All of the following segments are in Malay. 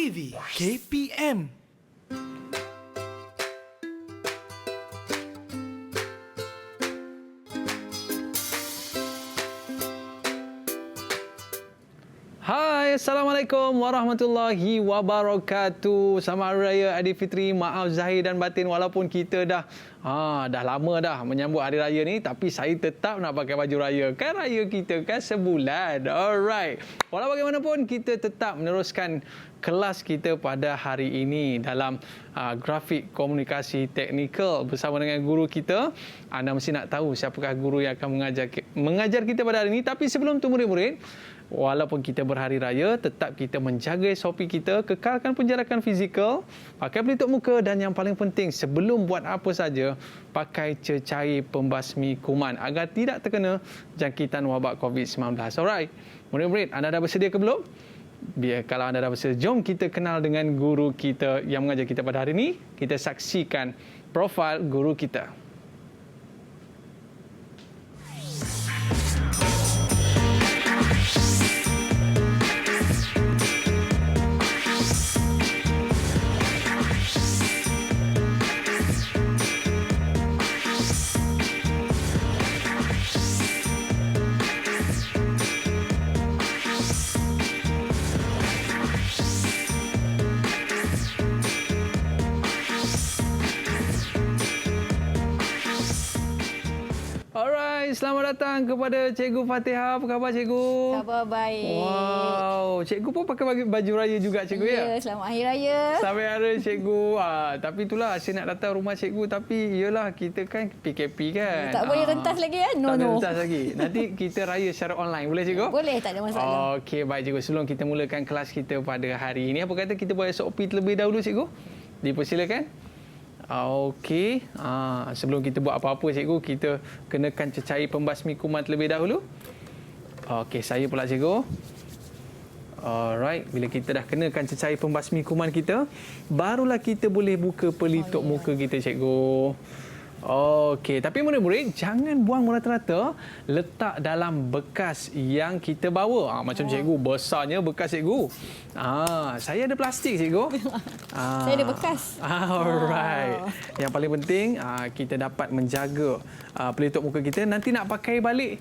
TV KPM. Hai, Assalamualaikum warahmatullahi wabarakatuh. Selamat Hari Raya Aidilfitri. Maaf zahir dan batin walaupun kita dah lama dah menyambut Hari Raya ni, tapi saya tetap nak pakai baju raya. Kan raya kita kan sebulan. Alright. Walau bagaimanapun kita tetap meneruskan kelas kita pada hari ini dalam grafik komunikasi teknikal bersama dengan guru kita. Anda mesti nak tahu siapakah guru yang akan mengajar kita pada hari ini. Tapi sebelum tu murid-murid, walaupun kita berhari raya, tetap kita menjaga SOP kita, kekalkan penjarakan fizikal, pakai pelitup muka dan yang paling penting sebelum buat apa saja, pakai cecair pembasmi kuman agar tidak terkena jangkitan wabak COVID-19. Alright, murid-murid, anda dah bersedia ke belum? Kalau anda dah bersedia, jom kita kenal dengan guru kita yang mengajar kita pada hari ini. Kita saksikan profil guru kita. Selamat datang kepada Cikgu Fatihah. Apa khabar Cikgu? Khabar baik. Wow, Cikgu pun pakai baju raya juga Cikgu ya? Ya, selamat Hari Raya. Selamat Hari Raya Cikgu. Tapi itulah saya nak datang rumah Cikgu, tapi iyalah kita kan PKP kan. Tak boleh rentas lagi ya? Tak boleh rentas lagi. Nanti kita raya secara online. Boleh Cikgu? Boleh, tak ada masalah. Okey, baik Cikgu. Sebelum kita mulakan kelas kita pada hari ini, apa kata kita buat SOP terlebih dahulu Cikgu? Dipersilakan. Okey, sebelum kita buat apa-apa Cikgu, kita kenakan cecair pembasmi kuman terlebih dahulu. Okey, saya pula Cikgu. Alright, bila kita dah kenakan cecair pembasmi kuman kita, barulah kita boleh buka pelitup muka kita Cikgu. Okey, tapi murid-murid jangan buang merata-rata, letak dalam bekas yang kita bawa. Macam Cikgu, besarnya bekas Cikgu. Saya ada plastik Cikgu. Saya ada bekas. Alright. Yang paling penting kita dapat menjaga pelitup muka kita. Nanti nak pakai balik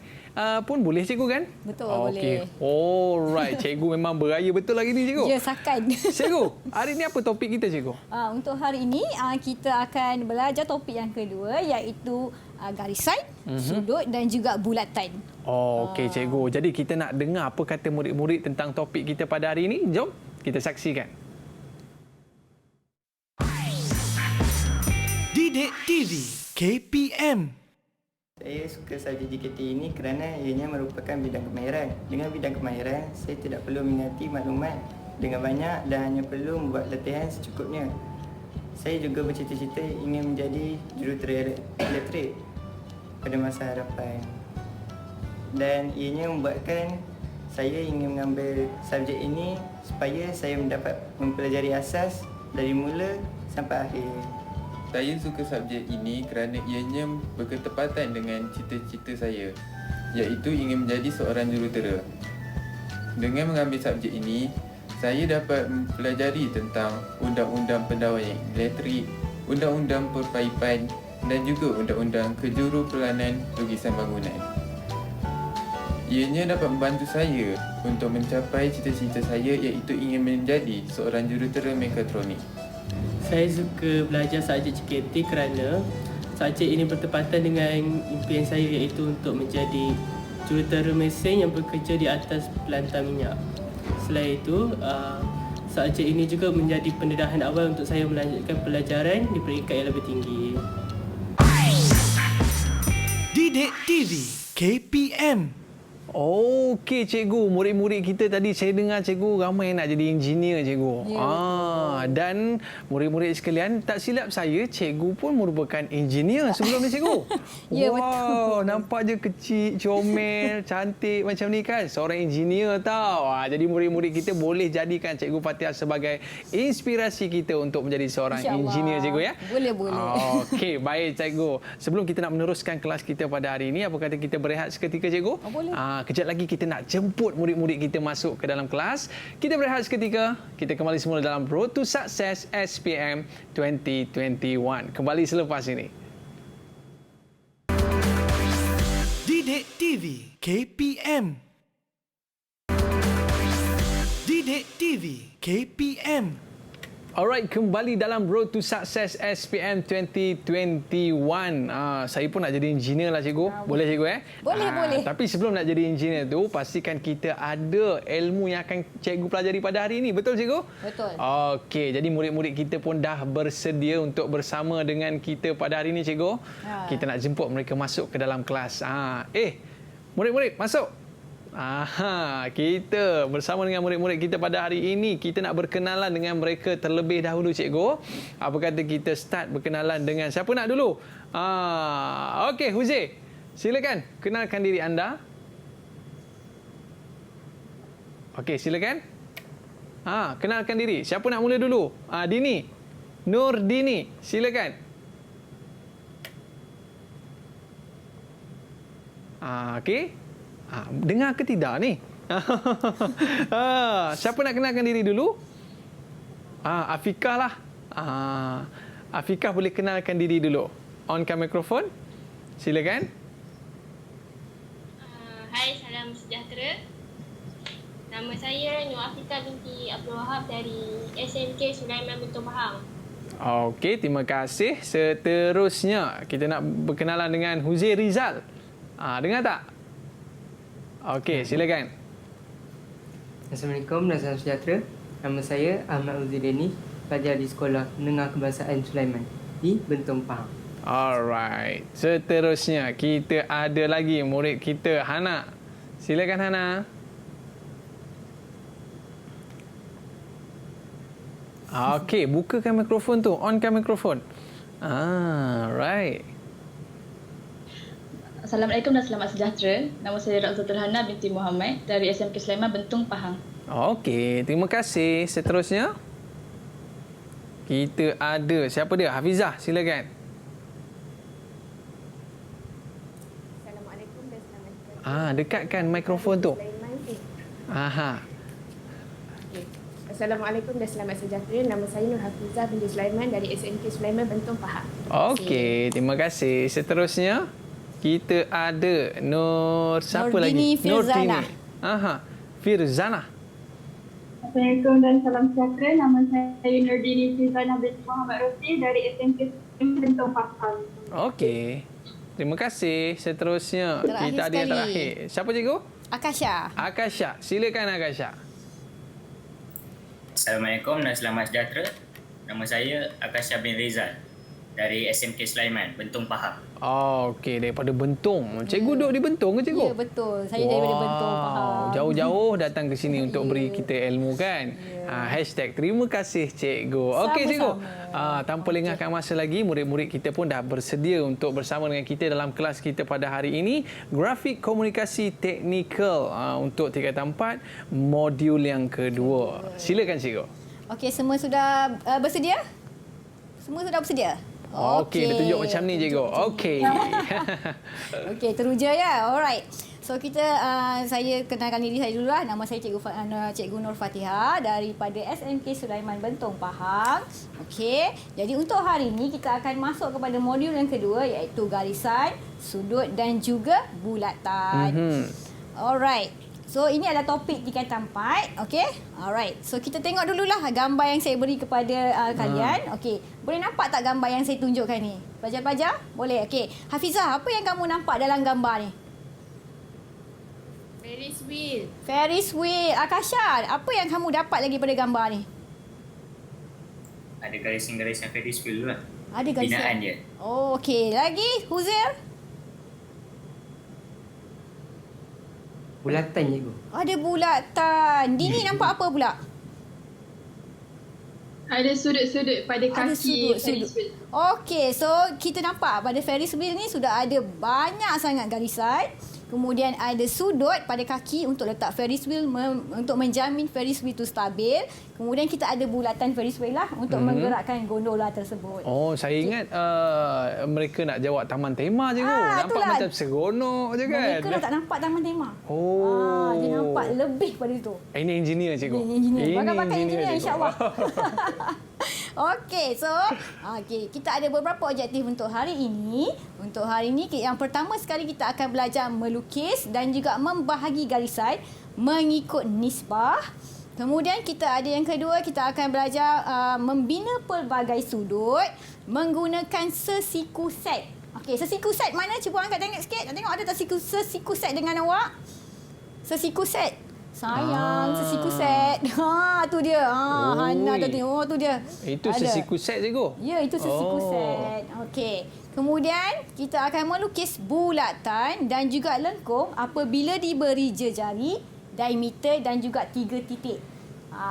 pun boleh Cikgu kan? Betul, boleh. boleh. Alright, Cikgu memang beraya betul lagi ni Cikgu. Ya, sakan. Cikgu, hari ni apa topik kita Cikgu? Untuk hari ini kita akan belajar topik yang kedua, iaitu garisan, sudut dan juga bulatan. Okey Cikgu. Jadi kita nak dengar apa kata murid-murid tentang topik kita pada hari ini. Jom kita saksikan. Didik TV KPM. Saya suka subjek JKT ini kerana ianya merupakan bidang kemahiran. Dengan bidang kemahiran, saya tidak perlu mengingati maklumat dengan banyak dan hanya perlu membuat latihan secukupnya. Saya juga bercita-cita ingin menjadi jurutera elektrik pada masa hadapan. Dan ianya membuatkan saya ingin mengambil subjek ini supaya saya mendapat mempelajari asas dari mula sampai akhir. Saya suka subjek ini kerana ianya berketepatan dengan cita-cita saya, iaitu ingin menjadi seorang jurutera. Dengan mengambil subjek ini, saya dapat mempelajari tentang Undang-Undang Pendawaian Elektrik, Undang-Undang Perpaipan dan juga Undang-Undang Kejuruperanan Lukisan Bangunan. Ianya dapat membantu saya untuk mencapai cita-cita saya, iaitu ingin menjadi seorang jurutera mekatronik. Saya suka belajar subjek JKT kerana subjek ini bertepatan dengan impian saya, iaitu untuk menjadi jurutera mesin yang bekerja di atas pelantar minyak. Selain itu, subjek ini juga menjadi pendedahan awal untuk saya melanjutkan pelajaran di peringkat yang lebih tinggi. Didik TV KPM. Okey Cikgu, murid-murid kita tadi saya dengar Cikgu ramai nak jadi engineer Cikgu. Ya, dan murid-murid sekalian, tak silap saya Cikgu pun merupakan engineer sebelum ni Cikgu. Ya, wow, betul. nampak je kecil, comel, cantik macam ni kan. Seorang engineer tau. Jadi murid-murid kita boleh jadikan Cikgu Fatihah sebagai inspirasi kita untuk menjadi seorang engineer Cikgu ya. Boleh. Okey, baik Cikgu. Sebelum kita nak meneruskan kelas kita pada hari ini, apa kata kita berehat seketika Cikgu? Boleh. Kejap lagi kita nak jemput murid-murid kita masuk ke dalam kelas. Kita berehat seketika. Kita kembali semula dalam Road to Success SPM 2021. Kembali selepas ini. Didik TV KPM. Didik TV KPM. Alright, kembali dalam Road to Success SPM 2021. Saya pun nak jadi engineer lah cikgu. Boleh cikgu Boleh. Tapi sebelum nak jadi engineer tu, pastikan kita ada ilmu yang akan cikgu pelajari pada hari ini. Betul cikgu? Betul. Okey, jadi murid-murid kita pun dah bersedia untuk bersama dengan kita pada hari ini cikgu. Kita nak jemput mereka masuk ke dalam kelas. Murid-murid masuk. Kita bersama dengan murid-murid kita pada hari ini, kita nak berkenalan dengan mereka terlebih dahulu cikgu. Apa kata kita start berkenalan dengan siapa nak dulu? Okey, Huzi. Silakan kenalkan diri anda. Okey, silakan. Kenalkan diri. Siapa nak mula dulu? Dini. Nur Dini. Silakan. Okey. Dengar ke tidak ni? Siapa nak kenalkan diri dulu? Afikah lah. Afikah boleh kenalkan diri dulu. Onkan mikrofon. Silakan. Hai, salam sejahtera. Nama saya Nur Afikah binti Abdul Wahab dari SMK Sulaiman Bentong Pahang. Okey, terima kasih. Seterusnya, kita nak berkenalan dengan Huzi Rizal. Dengar tak? Okey, silakan. Assalamualaikum dan salam sejahtera. Nama saya Ahmad Uzi Deni, pelajar di Sekolah Menengah Kebangsaan Sulaiman di Bentong Pahang. Alright. Seterusnya, kita ada lagi murid kita, Hana. Silakan Hana. Okey, bukakan mikrofon tu. Onkan mikrofon. Right. Assalamualaikum dan selamat sejahtera. Nama saya Razzatul Hana binti Muhammad dari SMK Sulaiman Bentong Pahang. Okey, terima kasih. Seterusnya, kita ada siapa dia? Hafizah, silakan. Assalamualaikum dan selamat sejahtera. Dekatkan mikrofon tu. Assalamualaikum dan selamat sejahtera. Nama saya Nur Hafizah binti Sulaiman dari SMK Sulaiman Bentong Pahang. Okey, terima kasih. Seterusnya, kita ada Nur siapa lagi? Firzana. Firzana. Assalamualaikum dan salam sejahtera. Nama saya Nurdini Firzana binti Muhammad Rosli dari SMK Bentong Pahang. Okey. Terima kasih. Seterusnya, kita ada yang terakhir. Siapa cikgu? Akasha. Silakan Akasha. Assalamualaikum dan selamat sejahtera. Nama saya Akasha bin Rizal dari SMK Sulaiman Bentong Pahang. Okey, daripada Bentong. Cikgu duduk di Bentong ke cikgu? Ya, betul. Saya daripada Bentong Pahang. Jauh-jauh datang ke sini untuk beri kita ilmu kan? Hashtag terima kasih cikgu. Okey cikgu. Tanpa lengahkan masa lagi, murid-murid kita pun dah bersedia untuk bersama dengan kita dalam kelas kita pada hari ini. Grafik komunikasi teknikal untuk tingkatan 4, modul yang kedua. Silakan cikgu. Okey, semua sudah bersedia? Semua sudah bersedia? Okey, dia tunjuk macam ni cikgu. Okey. Okey, teruja ya. Alright. So saya kenalkan diri saya dulu lah. Nama saya Cikgu Nur Fatihah daripada SMK Sulaiman Bentong Pahang. Okey. Jadi untuk hari ini kita akan masuk kepada modul yang kedua iaitu garisan, sudut dan juga bulatan. Alright. So ini adalah topik tingkatan 4. Okey. Alright. So kita tengok dululah gambar yang saya beri kepada kalian. Okey. Boleh nampak tak gambar yang saya tunjukkan ni? Pelajar-pelajar? Boleh. Okey. Hafizah, apa yang kamu nampak dalam gambar ni? Ferris wheel. Akasha, apa yang kamu dapat lagi pada gambar ni? Ada garisan-garisan Ferris wheel tu lah. Ada garisan. Binaan dia. Oh, okey. Lagi, Huzair? Bulatan cikgu. Ada bulatan. Dini nampak apa pula? Ada sudut-sudut pada kaki Ferris wheel. Okey, so kita nampak pada Ferris wheel ni sudah ada banyak sangat garisan Kemudian ada sudut pada kaki untuk letak Ferris wheel untuk menjamin Ferris wheel itu stabil. Kemudian kita ada bulatan Ferris wheel lah untuk menggerakkan gondola tersebut. Oh, saya ingat mereka nak jawab taman tema je. Nampak itulah. macam seronok je kan. Mereka dah tak nampak taman tema. Oh. Dia nampak lebih pada itu. Ini engineer cikgu. Ini engineer. Bakat-bakat engineer cikgu. insya-Allah. Okey, so kita ada beberapa objektif untuk hari ini. Untuk hari ini yang pertama sekali kita akan belajar melukis dan juga membahagi garisan mengikut nisbah. Kemudian kita ada yang kedua, kita akan belajar membina pelbagai sudut menggunakan sesiku set. Okey, sesiku set mana? Cuba angkat tengok sikit. Tengok ada tak sesiku set dengan awak? Sesiku set. Sayang, sesiku set. Tu dia. Hana dah tengok. Tu dia. Itu ada. sesiku set cikgu? Ya, itu sesiku set. Okey. Kemudian kita akan melukis bulatan dan juga lengkung apabila diberi jejari, diameter dan juga 3 titik.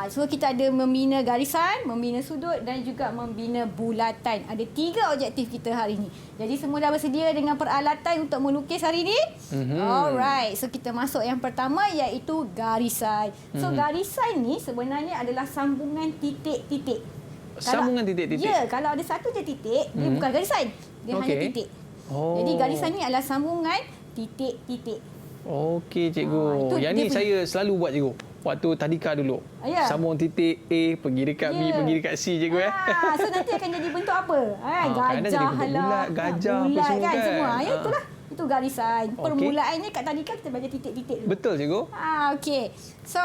So kita ada membina garisan, membina sudut dan juga membina bulatan. Ada 3 objektif kita hari ini. Jadi semua dah bersedia dengan peralatan untuk melukis hari ini? Alright. So kita masuk yang pertama iaitu garisan. So garisan ni sebenarnya adalah sambungan titik-titik. Sambungan titik-titik? Ya, kalau ada satu je titik, dia bukan garisan. Dia hanya titik. Jadi garisan ni adalah sambungan titik-titik. Okey cikgu. Yang ni saya selalu buat cikgu. Waktu tadika dulu. Sambung titik A pergi dekat B, pergi dekat C cikgu So nanti akan jadi bentuk apa? Gajah lah. Gajah bulat apa kan semua. kan. Itulah. Itu garisan. Permulaannya kat tadika kita belajar titik-titik dulu. Betul cikgu. Okey. So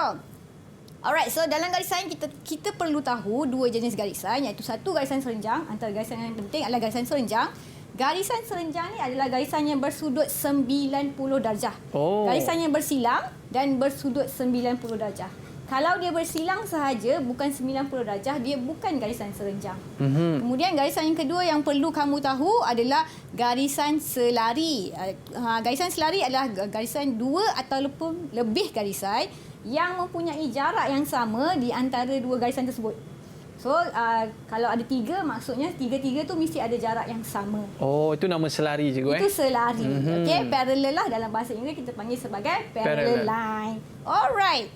alright, so dalam garisan kita perlu tahu 2 jenis garisan, iaitu satu garisan serenjang. Antara garisan yang penting adalah garisan serenjang. Garisan serenjang ni adalah garisan yang bersudut 90 darjah. Garisan yang bersilang dan bersudut 90 darjah. Kalau dia bersilang sahaja, bukan 90 darjah, dia bukan garisan serenjang. Kemudian garisan yang kedua yang perlu kamu tahu adalah garisan selari. Garisan selari adalah garisan 2 atau lebih garisan yang mempunyai jarak yang sama di antara 2 garisan tersebut. So, kalau ada 3, maksudnya 3-3 tu mesti ada jarak yang sama. Itu nama selari cikgu Itu selari. Okey, parallel lah dalam bahasa Inggeris kita panggil sebagai parallel line. Alright.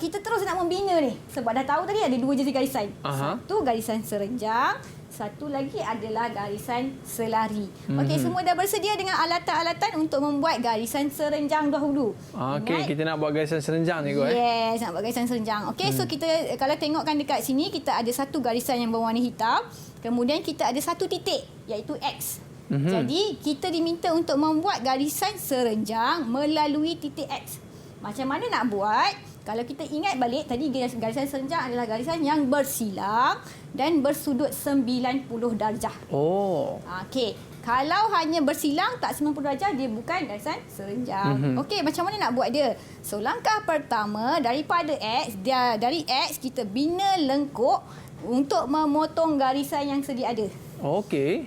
Kita terus nak membina ni. Sebab dah tahu tadi ada 2 jenis garisan. Satu garisan serenjang, satu lagi adalah garisan selari. Okey, semua dah bersedia dengan alatan-alatan untuk membuat garisan serenjang dahulu. Okey, kita nak buat garisan serenjang cikgu Yes, nak buat garisan serenjang. Okey, so kita kalau tengokkan dekat sini kita ada satu garisan yang berwarna hitam, kemudian kita ada satu titik iaitu X. Jadi kita diminta untuk membuat garisan serenjang melalui titik X. Macam mana nak buat? Kalau kita ingat balik tadi garisan serenjang adalah garisan yang bersilang dan bersudut 90 darjah. Okey. Kalau hanya bersilang tak 90 darjah, dia bukan garisan serenjang. Okey, macam mana nak buat dia? So langkah pertama daripada X, dari X kita bina lengkuk untuk memotong garisan yang sedia ada. Okey.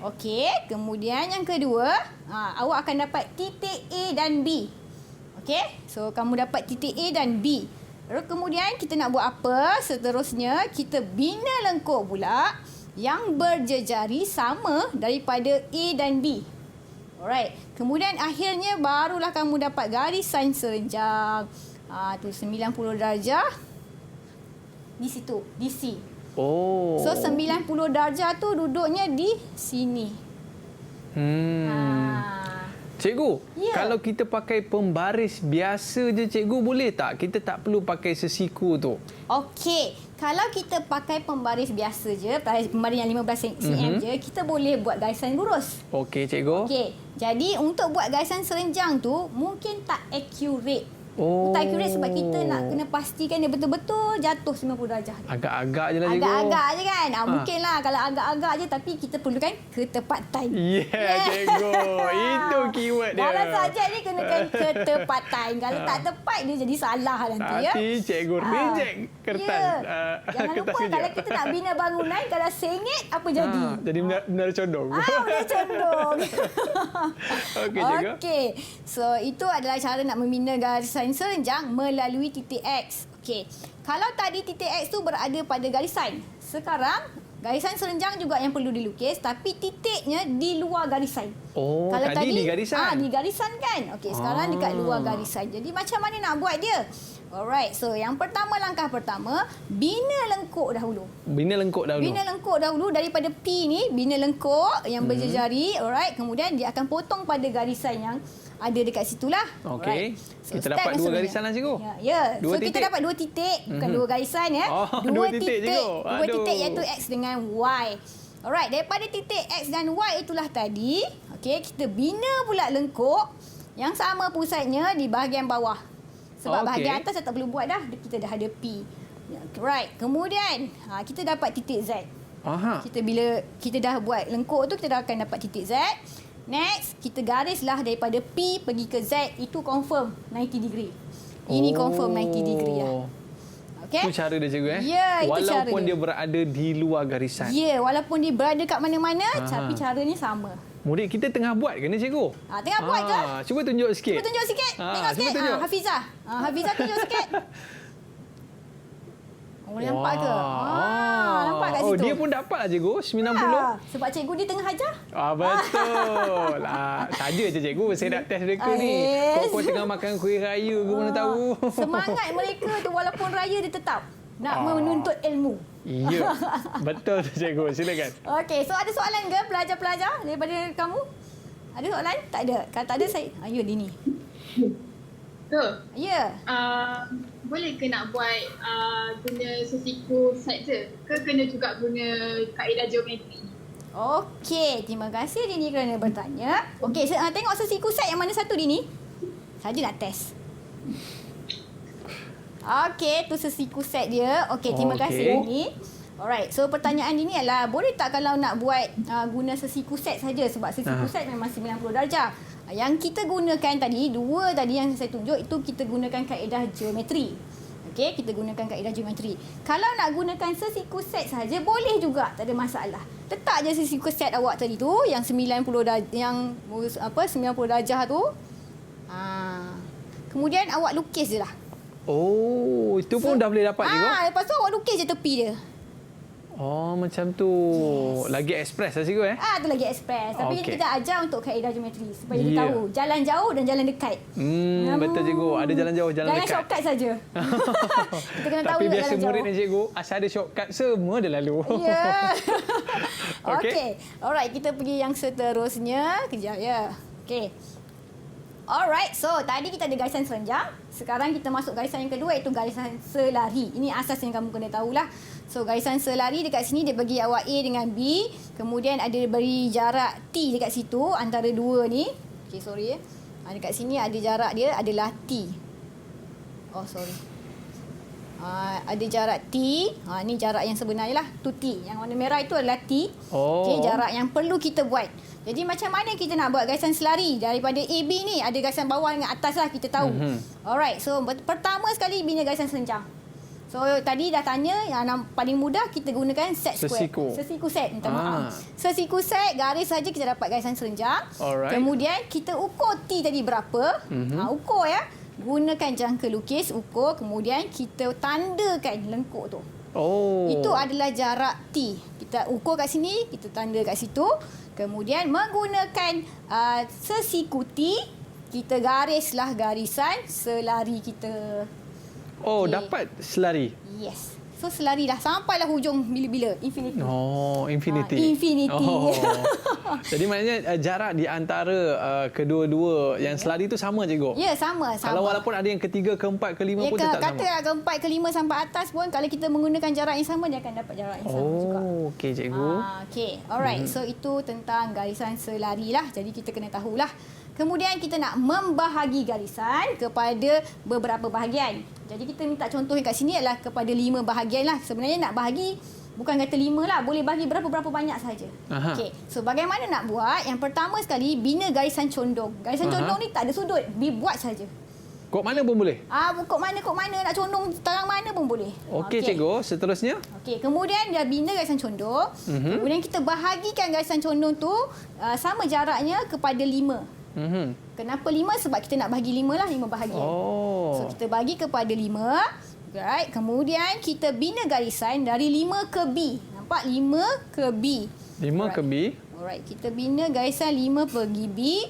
Kemudian yang kedua, awak akan dapat titik A dan B. Okey, so kamu dapat titik A dan B. Lalu kemudian kita nak buat apa? Seterusnya kita bina lengkuk pula yang berjejari sama daripada A dan B. Alright. Kemudian akhirnya barulah kamu dapat garisan serenjang. Tu 90 darjah di situ, di C. So 90 darjah tu duduknya di sini. Cikgu, kalau kita pakai pembaris biasa je cikgu boleh tak? Kita tak perlu pakai sesiku tu. Okey, kalau kita pakai pembaris biasa je, pembaris yang 15 cm je, kita boleh buat garisan lurus. Okey cikgu. Okey, jadi untuk buat garisan serenjang tu mungkin tak accurate. Tak accurate sebab kita nak kena pastikan dia betul-betul jatuh 90 darjah. Agak-agak je lah cikgu. Agak-agak je kan. Mungkinlah kalau agak-agak je, tapi kita perlukan ketepatan. Cikgu. Itu keyword dia. Dalam subjek ni kenakan ketepatan. Kalau tak tepat dia jadi salah nanti ya. Nanti cikgu reject kertas. Jangan lupa kalau kita nak bina bangunan, kalau sengit apa jadi? Jadi menara condong. Menara condong. Okey cikgu. Okey. So itu adalah cara nak membina garisan serenjang melalui titik X. Okey. Kalau tadi titik X tu berada pada garisan, sekarang Garisan serenjang juga yang perlu dilukis tapi titiknya di luar garisan. Oh, Kalau tadi di garisan. di garisan kan. Okey, sekarang dekat luar garisan. Jadi macam mana nak buat dia? Alright, so yang pertama, langkah pertama, bina lengkuk dahulu. Bina lengkuk dahulu. Bina lengkuk dahulu daripada P ni, bina lengkuk yang berjejari. Alright, kemudian dia akan potong pada garisan yang ada dekat situlah. Okey. So, Kita step dapat yang dua sebenarnya. garisan lah, cikgu. Ya. Dua So titik. kita dapat dua titik, bukan dua garisan ya. Oh, dua titik, cikgu. Dua Aduh. titik iaitu X dengan Y. Alright, daripada titik X dan Y itulah tadi, okey, kita bina pula lengkuk yang sama pusatnya di bahagian bawah. Sebab Okey. bahagian atas tak perlu buat dah, kita dah ada P. Right, kemudian kita dapat titik Z. Aha. Bila kita dah buat lengkuk tu, kita dah akan dapat titik Z. Next, kita garislah daripada P pergi ke Z, itu confirm 90 degree. Ini confirm 90 degree lah. Okay? Itu cara dia, cikgu Ya, itu cara Walaupun dia. dia berada di luar garisan. Ya, walaupun dia berada kat mana-mana, tapi caranya sama. Murid kita tengah buat ke ni, cikgu? Tengah buat ke? Cuba tunjuk sikit. Cuba tunjuk sikit. Tengok cuba sikit. tunjuk. Hafizah. Hafizah tunjuk sikit. Nampak ke? Nampak kat situ. Oh, dia pun dapat lah, cikgu. 90. Sebab cikgu dia tengah ajar. Betul. Saja je, cikgu. Saya nak test mereka ni. Kau tengah makan kuih raya ke mana tahu. Semangat mereka tu walaupun raya dia tetap nak menuntut ilmu. Ya. Betul tu, cikgu. Silakan. Okey, so ada soalan ke pelajar-pelajar daripada kamu? Ada soalan? Tak ada. Kalau tak ada, saya... Ayo, Dini. Ya. Boleh ke nak buat guna sesiku set je? Ke kena juga guna kaedah geometri? Okey, terima kasih Dini kerana bertanya. Okey, tengok sesiku set yang mana satu, Dini? Saja nak test. Okey, tu sesiku set dia. Okey, terima kasih Dini. Alright, so pertanyaan Dini adalah boleh tak kalau nak buat guna sesiku set saja, sebab sesiku set memang 90 darjah. Yang kita gunakan tadi, dua tadi yang saya tunjuk, itu kita gunakan kaedah geometri. Okey, kita gunakan kaedah geometri. Kalau nak gunakan sesiku set saja boleh juga, tak ada masalah. Letak je sesiku set awak tadi tu yang 90 darjah, yang 90 darjah tu. Kemudian awak lukis je lah. Oh, itu pun dah boleh dapat juga. Lepas tu awak lukis je tepi dia. Oh, macam tu. Lagi ekspres lah, cikgu Tu lagi ekspres. Tapi Okey. kita ajar untuk kaedah geometri supaya dia tahu jalan jauh dan jalan dekat. Betul, cikgu. Ada jalan jauh, jalan dekat. Jangan shortcut saja. Kita kena tahu Tapi jalan biasa jauh. murid ni, cikgu, asal ada shortcut semua dia lalu. Ya. Okey. Okey. Alright, kita pergi yang seterusnya. Kejap ya. Okey. Alright, so tadi kita ada garisan serenjang. Sekarang kita masuk garisan yang kedua, iaitu garisan selari. Ini asas yang kamu kena tahulah. So, garisan selari dekat sini dia bagi awak A dengan B. Kemudian ada beri jarak T dekat situ antara dua ni. Okey, sorry ya. Dekat sini ada jarak dia adalah T. Oh, sorry. Ada jarak T. Ni jarak yang sebenarnya lah. Tu T. Yang warna merah itu adalah T. Okey, jarak yang perlu kita buat. Jadi macam mana kita nak buat garisan selari? Daripada AB ni ada garisan bawah dengan atas lah, kita tahu. Alright, so pertama sekali bina garisan serenjang. So tadi dah tanya, yang paling mudah kita gunakan set square. Sesiku set, minta maaf. Sesiku set, garis saja kita dapat garisan serenjang. Alright. Kemudian kita ukur T tadi berapa. Ukur ya. Gunakan jangka lukis, ukur. Kemudian kita tandakan lengkuk tu. Itu adalah jarak T. Kita ukur kat sini, kita tanda kat situ. Kemudian menggunakan sesiku T, kita garislah garisan selari kita. Dapat selari. Yes. So selarilah sampailah hujung bila-bila, infinity. Infinity. Infinity. Jadi maknanya jarak di antara kedua-dua yang selari itu sama, cikgu? Ya, sama. Kalau walaupun ada yang ketiga, keempat, kelima pun tetap sama? Kata keempat, kelima sampai atas pun, kalau kita menggunakan jarak yang sama, dia akan dapat jarak yang sama juga. Okey, cikgu. Okey, alright. So itu tentang garisan selari lah. Jadi kita kena tahulah. Kemudian kita nak membahagi garisan kepada beberapa bahagian. Jadi kita minta contoh yang kat sini adalah kepada 5 bahagian lah. Sebenarnya nak bahagi bukan kata 5 lah. Boleh bahagi berapa-berapa banyak saja. Okey. So bagaimana nak buat? Yang pertama sekali, bina garisan condong. Garisan condong ni tak ada sudut. Buat saja. Kok mana pun boleh? Kok mana. Nak condong tarang mana pun boleh. Okey, cikgu. Seterusnya? Okey. Kemudian dah bina garisan condong. Kemudian kita bahagikan garisan condong tu sama jaraknya kepada 5. Kenapa 5? Sebab kita nak bagi 5 lah, 5 bahagian. So kita bagi kepada 5. Right. Kemudian kita bina garisan dari 5 ke B. Nampak nampak 5 ke B. 5 ke B. Alright, kita bina garisan 5 pergi B.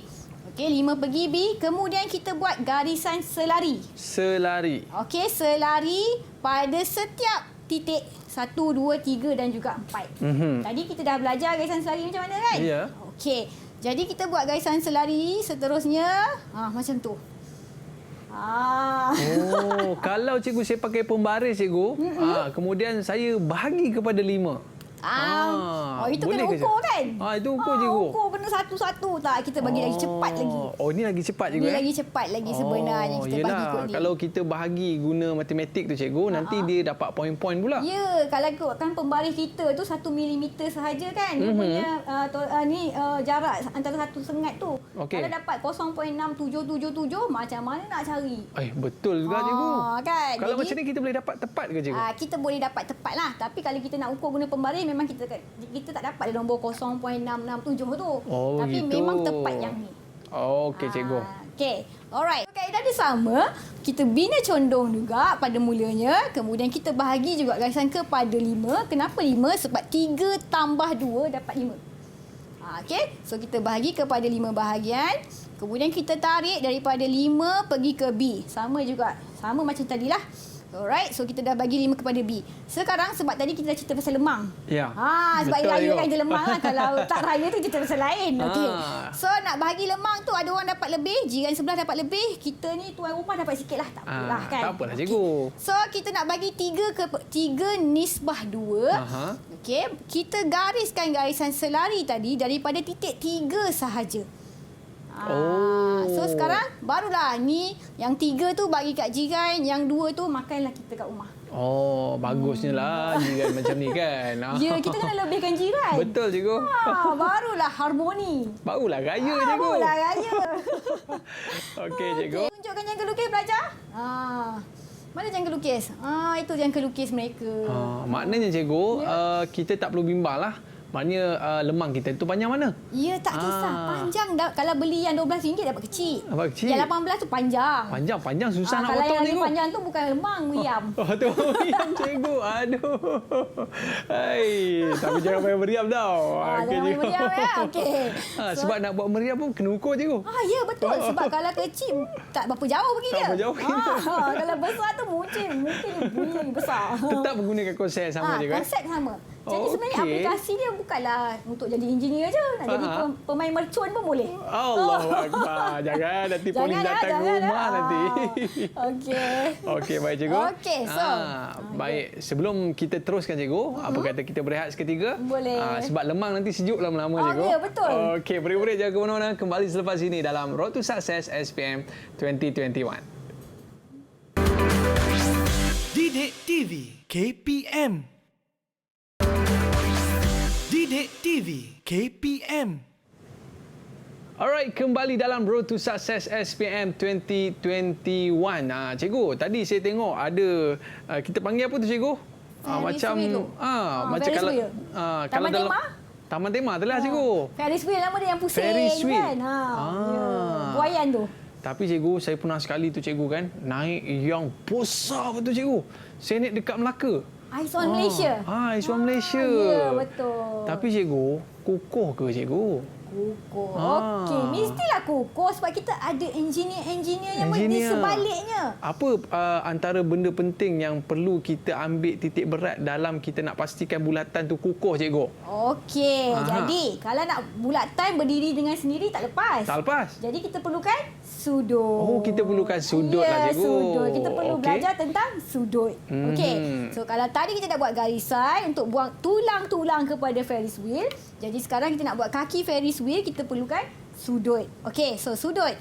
Okey, 5 pergi B. Kemudian kita buat garisan selari. Selari. Okey, selari pada setiap titik 1, 2, 3 dan juga 4. Tadi kita dah belajar garisan selari macam mana kan? Ya. Okey, jadi kita buat garisan selari seterusnya. Macam tu. Oh, kalau cikgu saya pakai pembaris cikgu, kemudian saya bahagi kepada 5. Itu boleh kena ke, ukur kan? Itu ukur cikgu. Ukur kena satu-satu tak? Kita bagi lagi cepat lagi. Oh, ni lagi cepat cikgu. Ni lagi cepat lagi sebenarnya kita yelah, bagi kot ni. Kalau kita bahagi guna matematik tu cikgu, nanti dia dapat poin-poin pula. Ya, kalau ikutkan pembaris kita tu 1 milimeter sahaja kan. Dia punya jarak antara satu sengat tu. Okey. Kalau dapat 0.6777 macam mana nak cari? Betul juga cikgu. Kan? Kalau jadi, macam ni kita boleh dapat tepat ke cikgu? Kita boleh dapat tepat lah. Tapi kalau kita nak ukur guna pembaris memang kita tak dapat nombor 0.667 tu. Tapi gitu. memang tepat yang ni. Okey cikgu. Okey. Alright. Kaedah dia sama. Kita bina condong juga pada mulanya. Kemudian kita bahagi juga garisan kepada 5. Kenapa 5? Sebab 3 tambah 2 dapat 5. Okey. So kita bahagi kepada 5 bahagian. Kemudian kita tarik daripada 5 pergi ke B. Sama juga. Sama macam tadilah. Alright, so kita dah bagi 5 kepada B. Sekarang sebab tadi kita dah cerita pasal lemang. Ya. Sebab betul, raya kan dia lemang lah. Kalau tak raya tu cerita pasal lain. Okey. Ah. So nak bahagi lemang tu ada orang dapat lebih, jiran sebelah dapat lebih, kita ni tuan rumah dapat sikit lah. Tak apalah kan. Tak apalah cikgu. So kita nak bagi 3 nisbah 2. Okey, kita gariskan garisan selari tadi daripada titik 3 sahaja. So sekarang barulah ni yang 3 tu bagi kat jiran, yang 2 tu makanlah kita kat rumah. Bagusnya lah jiran macam ni kan. Ya, kita kena lebihkan jiran. Betul cikgu. Barulah harmoni. Barulah gaya cikgu. Barulah gaya. Okey cikgu. Tunjukkan jangka lukis pelajar. Mana jangka lukis? Itu jangka lukis mereka. Maknanya cikgu, kita tak perlu bimbang lah. Maknanya lemang kita tu panjang mana? Ya, tak kisah. Panjang. Kalau beli yang RM12 dapat kecil. Dapat kecil? Yang RM18 tu panjang. Panjang susah nak potong cikgu. Kalau yang panjang tu bukan lemang, meriam. Tu meriam cikgu. Aduh. Tapi jangan payah meriam tau. Jangan meriam ya. Okey. Sebab nak buat meriam pun kena ukur cikgu. Ya, betul. Sebab kalau kecil tak berapa jauh pergi dia. Tak berapa jauh pergi. Kalau besar tu mungkin bunyi lagi besar. Tetap menggunakan konsep sama cikgu. Konsep sama. Jadi sebenarnya aplikasi dia bukanlah untuk jadi engineer je. Nak jadi pemain mercun pun boleh. Allahu Akbar. Jangan nanti polis datang ke rumah nanti. Okey, baik cikgu. Okey, so. Baik, sebelum kita teruskan cikgu, apa kata kita berehat seketika? Boleh. Sebab lemang nanti sejuk lama-lama cikgu. Ya, betul. Okey, murid-murid jangan ke mana-mana. Kembali selepas ini dalam Road to Success SPM 2021. Didik TV KPM. Didik TV KPM. Alright, kembali dalam Road to Success SPM 2021. Cikgu, tadi saya tengok ada kita panggil apa tu cikgu? Macam macam kalau dalam Taman Tema tu lah cikgu. Ferris wheel nama dia yang pusing Ferris wheel. kan. Buayan tu. Tapi cikgu, saya pernah sekali tu cikgu kan, naik yang besar betul cikgu. Saya naik dekat Melaka. Ice on Malaysia. Ice on Malaysia. Ya, betul. Tapi cikgu, kukuh ke cikgu? Kukuh. Okey, mestilah kukuh sebab kita ada engineer yang di sebaliknya. Apa antara benda penting yang perlu kita ambil titik berat dalam kita nak pastikan bulatan tu kukuh cikgu? Okey, jadi kalau nak bulatan berdiri dengan sendiri tak lepas. Tak lepas. Jadi kita perlukan sudut. Kita perlukan sudut lah cikgu. Sudut. Kita perlu belajar tentang sudut. Okey. So kalau tadi kita dah buat garisan untuk buang tulang-tulang kepada Ferris wheel. Jadi sekarang kita nak buat kaki Ferris wheel, kita perlukan sudut. Okey, so sudut.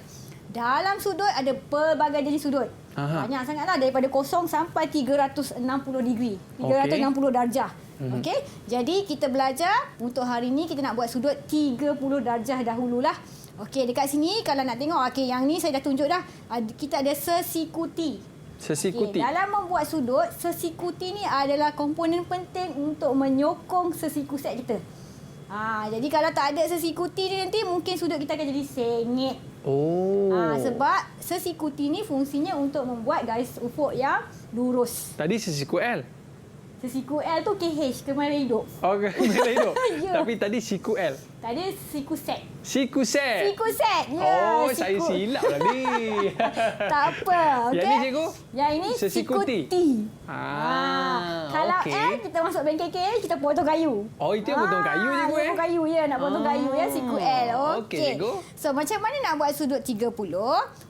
Dalam sudut ada pelbagai jenis sudut. Banyak sangatlah daripada 0 sampai 360 degree. 360 darjah. Okey. Jadi kita belajar untuk hari ini kita nak buat sudut 30 darjah dahululah. Okey, dekat sini kalau nak tengok, yang ni saya dah tunjuk dah. Kita ada sesikuti. Sesikuti. Dalam membuat sudut, sesikuti ni adalah komponen penting untuk menyokong sesiku set kita. Jadi kalau tak ada sesikuti ni nanti mungkin sudut kita akan jadi sengit. Sebab sesikuti ni fungsinya untuk membuat garis ufuk yang lurus. Tadi sesiku L. Sesiku L tu KH, kemarin hidup. Oh, kena hidup. Ya. Tapi tadi siku L. Tadi siku set. Siku set. Siku set. Ya, Oh, saya silap tadi. Tak apa. Okey. Yang ni cikgu? Yang ini Sesiku siku T. T. Kalau okey. L, kita masuk bengkel KL, kita potong kayu. Oh, itu yang potong kayu cikgu Potong kayu ya, nak potong kayu ya, siku L. Okey, Okey. cikgu. So, macam mana nak buat sudut 30?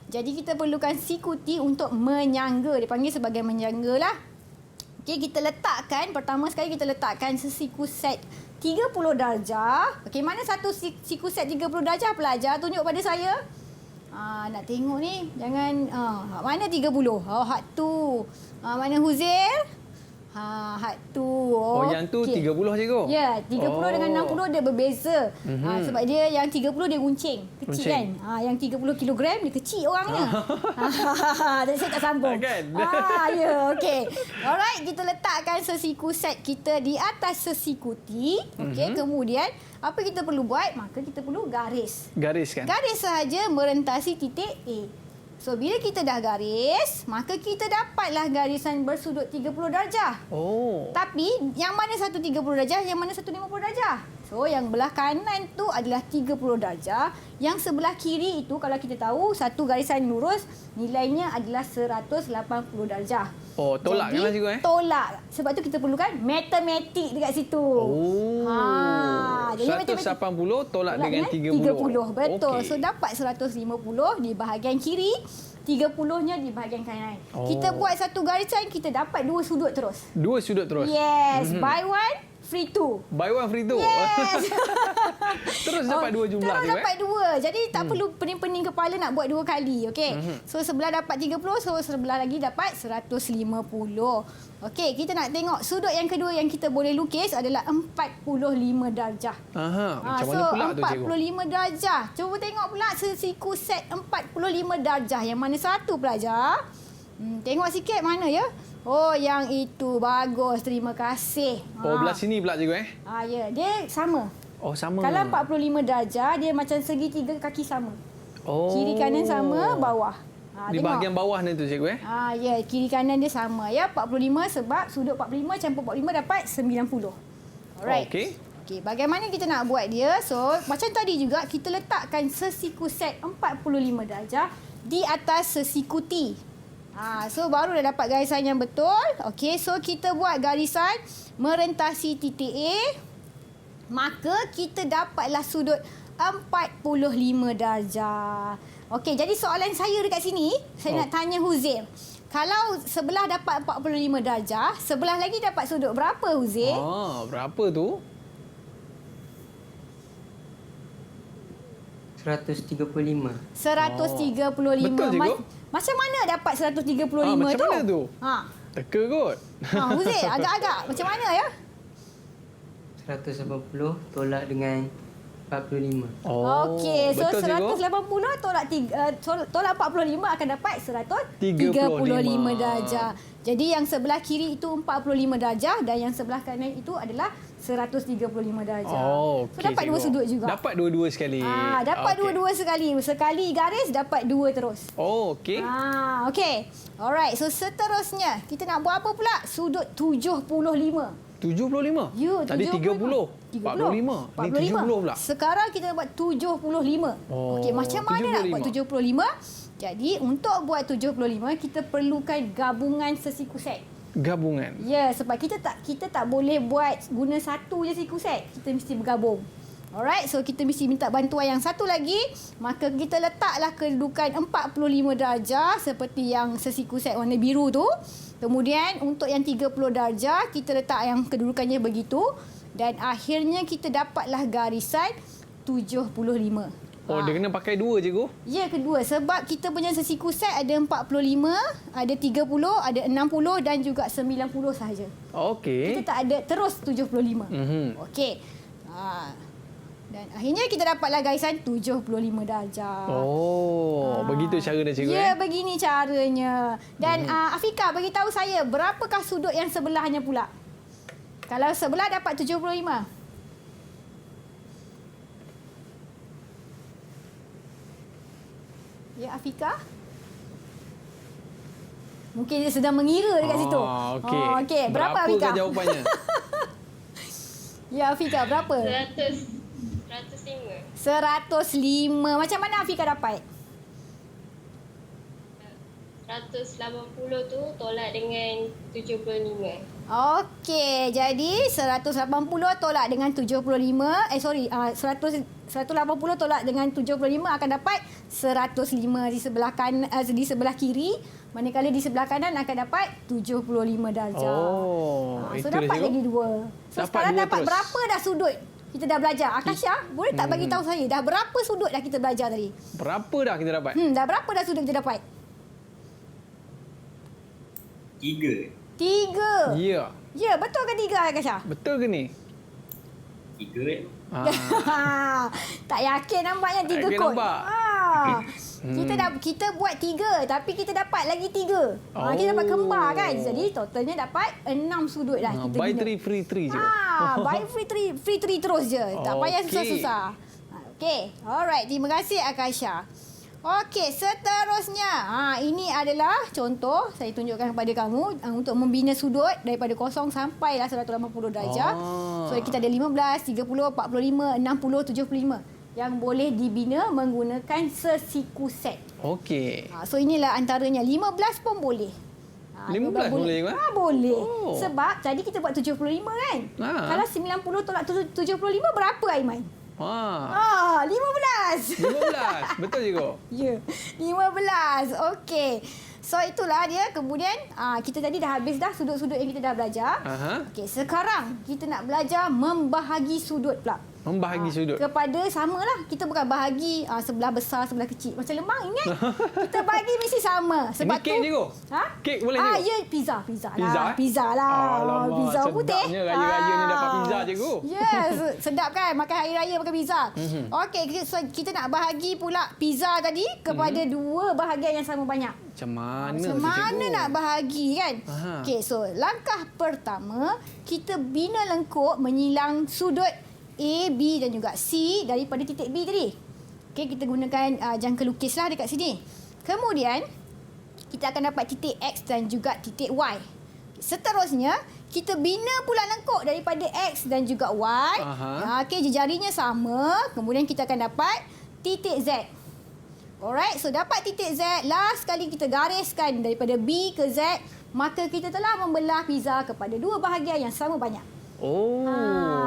Jadi, kita perlukan siku T untuk menyangga. Dipanggil sebagai menyangga lah. Okey, kita letakkan, pertama sekali kita letakkan sesiku set 30 darjah. Okey, mana satu siku set 30 darjah pelajar? Tunjuk pada saya. Nak tengok ni. Jangan, mana 30? Oh, hak tu. Mana Huzair? Hak tu. Oh, yang tu 30 cikgu? Ya, 30 dengan 60 dia berbeza. Sebab dia yang 30 dia runcing. Kecil Runcing. kan? Yang 30 kilogram dia kecil orangnya. Jadi saya tak sambung. Kan? Ya, okey. Alright, kita letakkan sesiku set kita di atas sesiku T. Okey, kemudian apa kita perlu buat? Maka kita perlu garis. Garis kan? Garis sahaja merentasi titik A. So, bila kita dah garis, maka kita dapatlah garisan bersudut 30 darjah. Oh. Tapi, yang mana satu 30 darjah, yang mana satu 50 darjah? So, yang belah kanan tu adalah 30 darjah. Yang sebelah kiri itu, kalau kita tahu, satu garisan lurus, nilainya adalah 180 darjah. Oh, tolak kan lah cikgu Tolak. Sebab tu kita perlukan matematik dekat situ. Oh. Jadi 180 tolak dengan 30. 30. Betul. Okey. So dapat 150 di bahagian kiri, 30-nya di bahagian kanan. Oh. Kita buat satu garisan, kita dapat dua sudut terus. Dua sudut terus? Yes. Buy one, free two. Buy one, free two? Yes. Terus dapat dua jumlah Terus tu dapat dua. Jadi tak perlu pening-pening kepala nak buat dua kali. Okey. So sebelah dapat 30, so sebelah lagi dapat 150. Okey, kita nak tengok sudut yang kedua yang kita boleh lukis adalah 45 darjah. Macam mana pula tu cikgu? 45 darjah. Cuba tengok pula sesiku set 45 darjah. Yang mana satu pelajar? Tengok sikit mana ya? Oh, yang itu. Bagus. Terima kasih. Oh, belah sini pula cikgu Ya, dia sama. Oh, sama. Kalau 45 darjah, dia macam segitiga kaki sama. Oh. Kiri kanan sama, bawah. Di bahagian bawah ni tu cikgu Ya, kiri kanan dia sama ya. 45 sebab sudut 45 campur 45 dapat 90. Alright. Okey, bagaimana kita nak buat dia? So, macam tadi juga kita letakkan sesiku set 45 darjah di atas sesiku T. So baru dah dapat garisan yang betul. Okey, so kita buat garisan merentasi titik A. Maka kita dapatlah sudut 45 darjah. Okey, jadi soalan saya dekat sini, saya nak tanya Huzair. Kalau sebelah dapat 45 darjah, sebelah lagi dapat sudut berapa Huzair? Berapa tu? 135. 135. Betul cikgu? Macam mana dapat 135 tu? Macam mana tu? Teka kot. Huzair, agak-agak. Macam mana ya? 180 tolak dengan 45. Okey, so betul, 180 tolak 45 akan dapat 135 darjah. Jadi yang sebelah kiri itu 45 darjah dan yang sebelah kanan itu adalah 135 darjah. Oh, okey. So dapat dua sudut juga. Dapat dua-dua sekali. Dapat dua-dua sekali. Sekali garis dapat dua terus. Oh, okey. Okey. Alright, so seterusnya kita nak buat apa pula? Sudut 75. 75? Ya, tadi 30. 45. Ni 70 pula. Sekarang kita buat 75. Okey, macam mana nak buat 75? Jadi, untuk buat 75, kita perlukan gabungan sesiku set. Gabungan? Ya, sebab kita tak boleh buat guna satu je siku set. Kita mesti bergabung. Alright, so kita mesti minta bantuan yang satu lagi. Maka kita letaklah kedudukan 45 darjah seperti yang sesiku set warna biru tu. Kemudian untuk yang 30 darjah, kita letak yang kedudukannya begitu. Dan akhirnya kita dapatlah garisan 75. Dia kena pakai dua cikgu? Ya, kedua. Sebab kita punya sesiku set ada 45, ada 30, ada 60 dan juga 90 sahaja. Okey. Kita tak ada terus 75. Okey. Dan akhirnya kita dapatlah garisan 75 darjah. Begitu cara dia cikgu? Ya, begini caranya. Dan Afika, bagi tahu saya berapakah sudut yang sebelahnya pula? Kalau sebelah dapat 75. Ya, Afika? Mungkin dia sedang mengira dekat situ. Okey. Okey. Berapa Afika? Berapakah jawapannya? Ya Afika, berapa? 105. 105. Macam mana Afika dapat? 180 tu tolak dengan 75. Okey, jadi 180 tolak dengan 75. 180 tolak dengan 75 akan dapat 105 di sebelah di sebelah kiri. Manakala di sebelah kanan akan dapat 75 darjah. So itu dapat dia lagi 2. So Dapat sekarang dua dapat terus. berapa dah sudut? Kita dah belajar. Akasha, boleh tak bagi tahu saya dah berapa sudut dah kita belajar tadi? Berapa dah kita dapat? Dah berapa dah sudut kita dapat? 3. 3. Ya. Ya, betul ke 3 Akasha? Betul ke ni? 3. Tak yakin nampaknya 3 yakin kot. nampak. Kita buat 3 tapi kita dapat lagi 3. Kita dapat kembar kan. Jadi totalnya dapat 6 sudut dah kita Buy guna. 3 free 3 je. Buy free 3 terus je. Tak payah susah-susah. Okey. Alright, terima kasih Akasha. Okey, seterusnya. Ini adalah contoh saya tunjukkan kepada kamu untuk membina sudut daripada 0 sampailah 180 darjah. So kita ada 15, 30, 45, 60, 75 yang boleh dibina menggunakan sesiku set. Okey. So inilah antaranya. 15 pun boleh. 15 boleh ke? Boleh. Sebab tadi kita buat 75 kan? Kalau 90 tolak 75 berapa Aiman? 15. 15. Betul je kau? Ya. 15. Okey. So itulah dia. Kemudian kita tadi dah habis dah sudut-sudut yang kita dah belajar. Okey, sekarang kita nak belajar membahagi sudut pula. Membahagi sudut. Kepada samalah. Kita bukan bahagi sebelah besar, sebelah kecil. Macam lemang ingat. Kita bagi mesti sama. Sebab ini kek je kau? Kek boleh je? Ya, pizza Pizza, lah. Pizza lah. Alamak, Pizza putih. sedapnya raya-raya ni dapat pizza je kau. Yes, sedap kan makan hari raya makan pizza. Okey, so kita nak bahagi pula pizza tadi kepada 2 bahagian yang sama banyak. Macam mana? Macam mana nak bahagi kan? Okey, so langkah pertama, kita bina lengkuk menyilang sudut A, B dan juga C daripada titik B tadi. Okey, kita gunakan jangka lukis lah dekat sini. Kemudian, kita akan dapat titik X dan juga titik Y. Seterusnya, kita bina pula lengkuk daripada X dan juga Y. Okey, jari-jarinya sama. Kemudian kita akan dapat titik Z. Alright, so dapat titik Z. Last kali kita gariskan daripada B ke Z, maka kita telah membelah pizza kepada 2 bahagian yang sama banyak.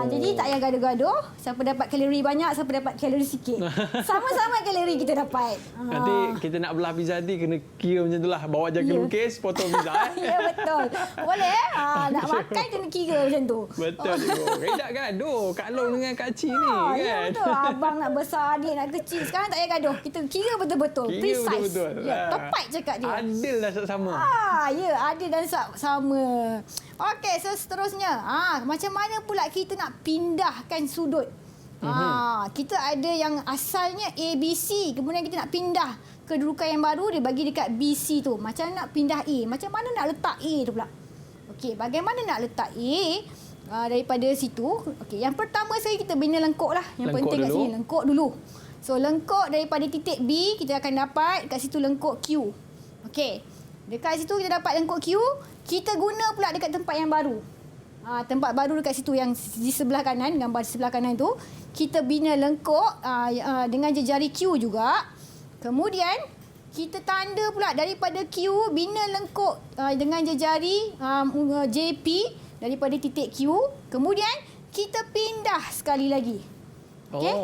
Jadi tak payah gaduh-gaduh. Siapa dapat kalori banyak, siapa dapat kalori sikit. Sama-sama kalori kita dapat. Nanti kita nak belah pizza nanti kena kira macam itulah. Bawa jangka lukis, potong pizza. Ya, betul. Boleh nak makan kena kira macam tu. Betul cikgu. Redak gaduh Kak Long dengan Kak Ci ni kan. Ya, betul. Abang nak besar, adik nak kecil. Sekarang tak payah gaduh. Kita kira betul-betul. Kira Precise. betul-betul. Ya, tepat cakap dia. Adil dah sama. Ya, adil dan sama. Okey, so seterusnya. Macam mana pula kita nak pindahkan sudut? Kita ada yang asalnya ABC, kemudian kita nak pindah kedudukan yang baru, dia bagi dekat BC tu. Macam mana nak pindah A? Macam mana nak letak A tu pula? Okey, bagaimana nak letak A daripada situ? Okey, yang pertama sekali kita bina lengkuk lah. Yang penting kat sini, lengkuk dulu. So, lengkuk daripada titik B, kita akan dapat kat situ lengkuk Q. Okey, dekat situ kita dapat lengkuk Q. Kita guna pula dekat tempat yang baru. Tempat baru dekat situ yang di sebelah kanan, gambar di sebelah kanan tu, kita bina lengkuk dengan jari Q juga. Kemudian kita tanda pula daripada Q, bina lengkuk dengan jari JP daripada titik Q. Kemudian kita pindah sekali lagi. Okay?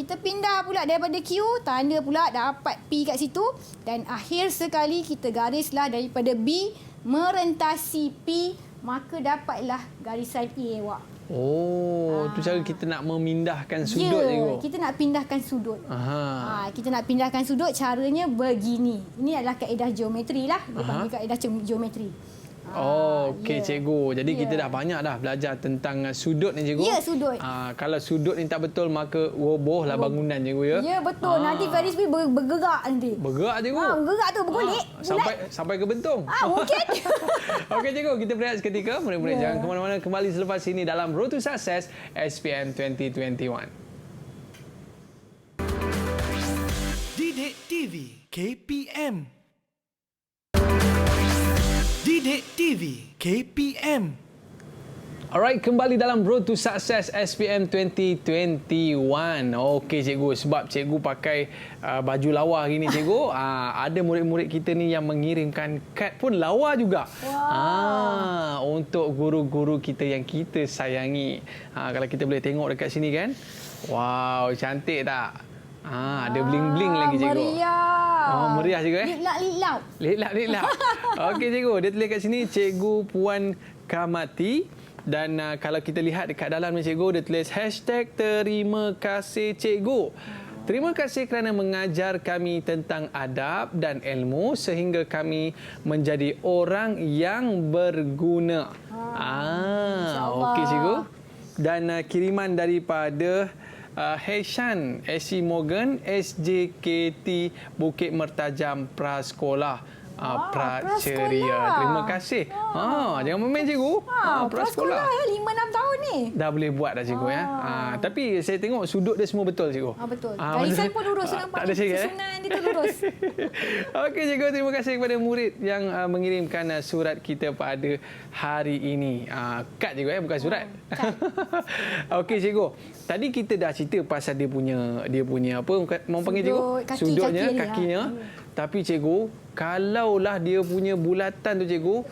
Kita pindah pula daripada Q, tanda pula dapat P kat situ, dan akhir sekali kita garislah daripada B merentasi P, maka dapatlah garisan A awak. Tu cara kita nak memindahkan sudut je. Kita nak pindahkan sudut. Kita nak pindahkan sudut, caranya begini. Ini adalah kaedah geometri lah. Dia panggil kaedah geometri. Okey cikgu. Jadi kita dah banyak dah belajar tentang sudut ni cikgu. Ya, sudut. Kalau sudut ni tak betul maka robohlah bangunan cikgu ya. Ya, betul. Nanti Ferris wheel bergerak nanti. Bergerak cikgu. Bergerak tu bergolek. Sampai ke bentung. Mungkin. Okey cikgu, kita berehat seketika. Murid-murid jangan ke mana-mana, kembali selepas ini dalam Road to Success SPM 2021. Didik TV KPM. Didik TV KPM. Alright, kembali dalam Road to Success SPM 2021. Okey cikgu, sebab cikgu pakai baju lawa hari ni cikgu, ada murid-murid kita ni yang mengirimkan kad pun lawa juga. Untuk guru-guru kita yang kita sayangi. Kalau kita boleh tengok dekat sini kan. Wow, cantik tak? Ada bling-bling lagi cikgu. Meriah. Meriah cikgu Liklap-liklap. Liklap-liklap. Okey cikgu, dia tulis kat sini Cikgu Puan Kamati. Dan kalau kita lihat dekat dalam ni cikgu, dia tulis #terima kasih cikgu. Terima kasih kerana mengajar kami tentang adab dan ilmu sehingga kami menjadi orang yang berguna. Okey cikgu. Dan kiriman daripada Heshan SC Morgan SJKT Bukit Mertajam Prasekolah. Praceria. Terima kasih. Jangan main cikgu. Prasekolah ya, 5-6 tahun ni. Dah boleh buat dah cikgu ya. Tapi saya tengok sudut dia semua betul cikgu. Betul. Garisan pun lurus, nampak ni. Susunan dia tu lurus. Okey cikgu, terima kasih kepada murid yang mengirimkan surat kita pada hari ini. Kad cikgu bukan surat. Okey cikgu. Tadi kita dah cerita pasal dia punya apa mau panggil cikgu? Sudutnya, kakinya. Tapi cikgu, kalaulah dia punya bulatan tu cikgu,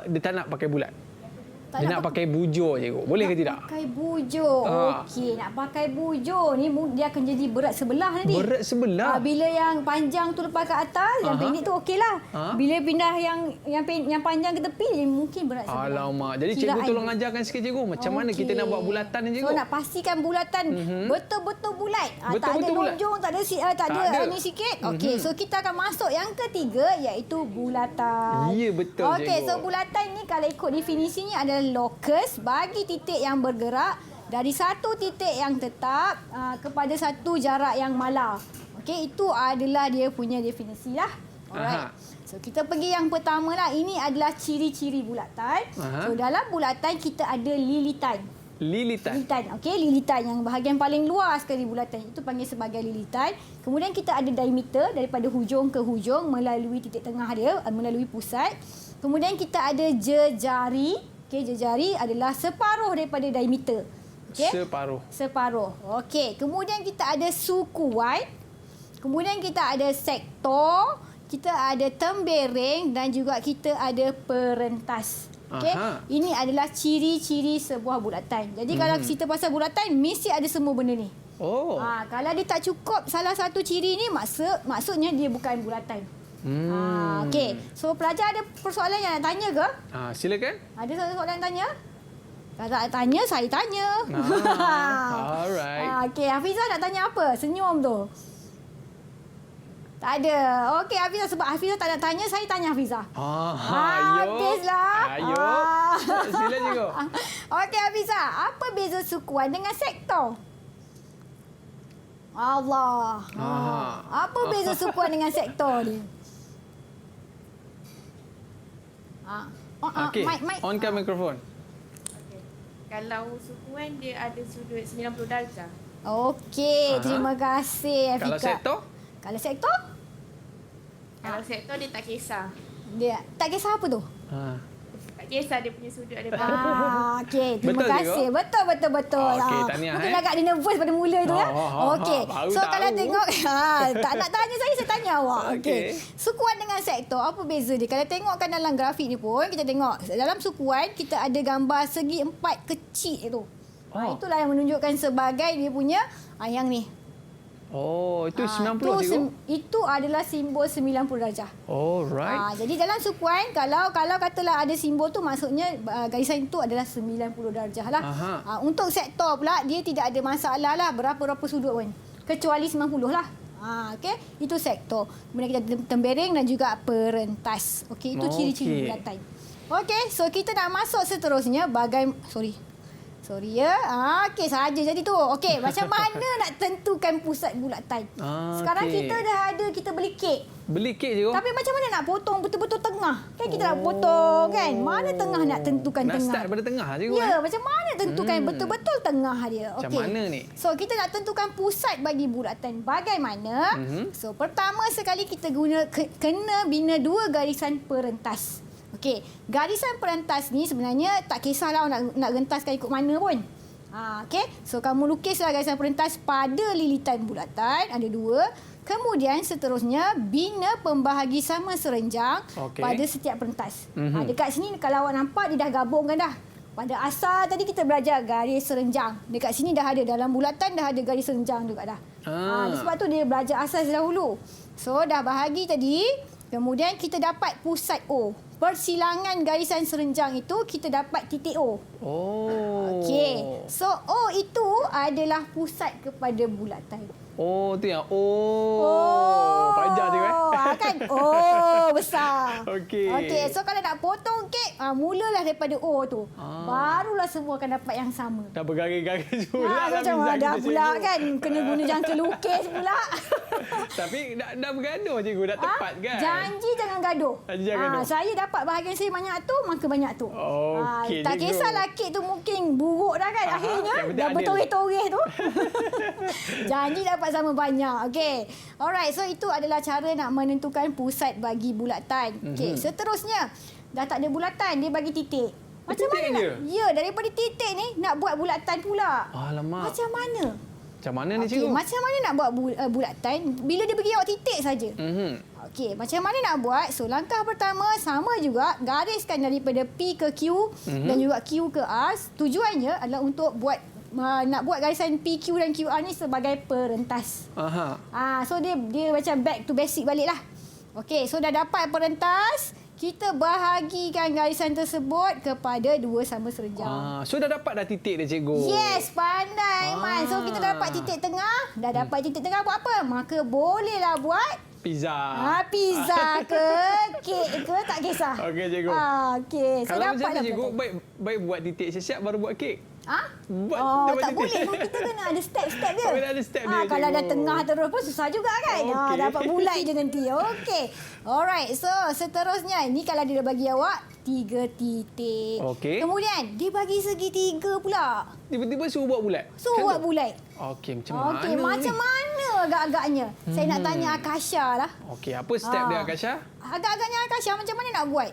dia tak nak pakai bulat. Dia nak pakai bujur cikgu. Boleh ke tidak? Pakai bujur. Okey, nak pakai bujur ni dia akan jadi berat sebelah nanti. Berat sebelah? Bila yang panjang tu lepas ke atas, yang pendek tu okeylah. Bila pindah yang panjang ke tepi, mungkin berat sebelah. Alamak. Jadi cikgu tolong ajarkan sikit cikgu. Macam mana kita nak buat bulatan ni cikgu? So nak pastikan bulatan betul-betul bulat. Tak ada lonjong, tak ada ni sikit. Okey, so kita akan masuk yang ketiga iaitu bulatan. Ya, betul cikgu. Okey, so bulatan ni kalau ikut definisinya adalah lokus bagi titik yang bergerak dari satu titik yang tetap kepada satu jarak yang malar. Okey, itu adalah dia punya definisi lah. Alright. So kita pergi yang pertama lah. Ini adalah ciri-ciri bulatan. So dalam bulatan kita ada lilitan. Lilitan. Okey, lilitan yang bahagian paling luas sekali bulatan itu panggil sebagai lilitan. Kemudian kita ada diameter daripada hujung ke hujung melalui titik tengah dia, melalui pusat. Kemudian kita ada jejari. Okey, jejari adalah separuh daripada diameter. Okey? Separuh. Okey, kemudian kita ada sukuan. Kemudian kita ada sektor, kita ada tembereng dan juga kita ada perentas. Okey? Ini adalah ciri-ciri sebuah bulatan. Jadi kalau cerita pasal bulatan mesti ada semua benda ni. Kalau dia tak cukup salah satu ciri ni maksudnya dia bukan bulatan. Okey. So pelajar ada persoalan yang nak tanya ke? Silakan. Ada soalan yang tanya? Kalau tak tanya, saya tanya. Alright. Okey, Hafizah nak tanya apa? Senyum tu. Tak ada. Okey, Hafizah, sebab Hafizah tak nak tanya, saya tanya Hafizah. Habislah. Ayo. Sila cikgu. Okey, Hafizah. Apa beza sukuan dengan sektor? Allah. Apa beza sukuan dengan sektor ni? Okey, onkan mikrofon. Kalau sukuan dia ada sudut 90 darjah. Okey, terima kasih Afika. Kalau sektor? Kalau sektor dia tak kisah. Dia tak kisah apa tu? Tak kisah dia punya sudut ada. Okey, terima kasih. Betul. Okey, tahniah. Mungkin agak dia nervous pada mula tu ya. Okey. So kalau tengok tak nak tanya saya tanya awak. Okey. Sukuan dengan sektor apa beza dia? Kalau tengokkan dalam grafik ni pun kita tengok dalam sukuan kita ada gambar segi empat kecil tu. Itulah yang menunjukkan sebagai dia punya yang ni. Itu 90 cikgu? Itu adalah simbol 90 darjah. Alright. Jadi dalam sukuan kalau katalah ada simbol tu maksudnya garisan itu adalah 90 darjah lah. Untuk sektor pula dia tidak ada masalah lah berapa-berapa sudut pun. Kecuali 90 lah. Okey, itu sektor. Kemudian kita ada tembereng dan juga perentas. Okey, itu ciri-ciri bulatan. Okey, so kita nak masuk seterusnya Sorry ya. Okey, saja jadi tu. Okey, macam mana nak tentukan pusat bulatan? Sekarang kita dah ada, kita beli kek. Beli kek je. Tapi macam mana nak potong betul-betul tengah? Kan kita nak potong kan. Mana tengah nak tentukan tengah? Nak start pada tengah je. Ya, macam mana tentukan betul-betul tengah dia? Macam mana ni? So, kita nak tentukan pusat bagi bulatan. Bagaimana? So, pertama sekali kita kena bina dua garisan perentas. Okey, garisan perentas ni sebenarnya tak kisahlah nak rentaskan ikut mana pun. Okey, so kamu lukislah garisan perentas pada lilitan bulatan, ada 2. Kemudian seterusnya bina pembahagi sama serenjang pada setiap perentas. Dekat sini kalau awak nampak dia dah gabungkan dah. Pada asal tadi kita belajar garis serenjang. Dekat sini dah ada, dalam bulatan dah ada garis serenjang juga dah. Sebab tu dia belajar asas dahulu. So dah bahagi tadi, kemudian kita dapat pusat O. Persilangan garisan serenjang itu kita dapat titik O. Okey. So O itu adalah pusat kepada bulatan. Oh, tu yang panjang je kan? Besar. Okey, so kalau nak potong kek, mulalah daripada O tu. Barulah semua akan dapat yang sama. Dah bergaris-garis pula. Macam dah pula kan, kena guna jangka lukis pula. Tapi dah bergaduh cikgu, dah tepat kan? Janji jangan gaduh. Saya dapat bahagian saya banyak tu, maka banyak tu. Tak kisahlah kek tu mungkin buruk dah kan akhirnya. Dah bertoreh-toreh tu. Janji dapat sama banyak. Okey. Alright, so itu adalah cara nak menentukan pusat bagi bulatan. Okey, seterusnya dah tak ada bulatan, dia bagi titik. Macam mana nak? Ya, daripada titik ni nak buat bulatan pula. Alamak. Macam mana? Macam mana ni cikgu? Macam mana nak buat bulatan bila dia bagi awak titik saja? Okey, macam mana nak buat? So langkah pertama sama juga, gariskan daripada P ke Q dan juga Q ke R. Tujuannya adalah untuk nak buat garisan PQ dan QR ni sebagai perentas. So dia macam back to basic balik lah. Okey, so dah dapat perentas, kita bahagikan garisan tersebut kepada 2 sama serenjang. So dah dapat dah titik dah cikgu. Yes, pandai Man. So kita dah dapat titik tengah, dah dapat titik tengah buat apa? Maka bolehlah buat pizza. Pizza ke, kek ke, tak kisah. Okey cikgu. Okey, so kalau dapat macam tu cikgu, baik buat titik siap-siap baru buat kek. Tak boleh. Kita kena ada step-step dia. Ada step dia. Kalau dah tengah terus pun susah juga kan. Dapat bulat je nanti. Okey. Alright. So, seterusnya. Ini kalau dia bagi awak 3 titik. Okey. Kemudian, dia bagi segitiga pula. Tiba-tiba suruh buat bulat? Suruh buat bulat. Okey, macam mana ni? Macam mana agak-agaknya? Saya nak tanya Akasha lah. Okey, apa step dia Akasha? Agak-agaknya Akasha macam mana nak buat?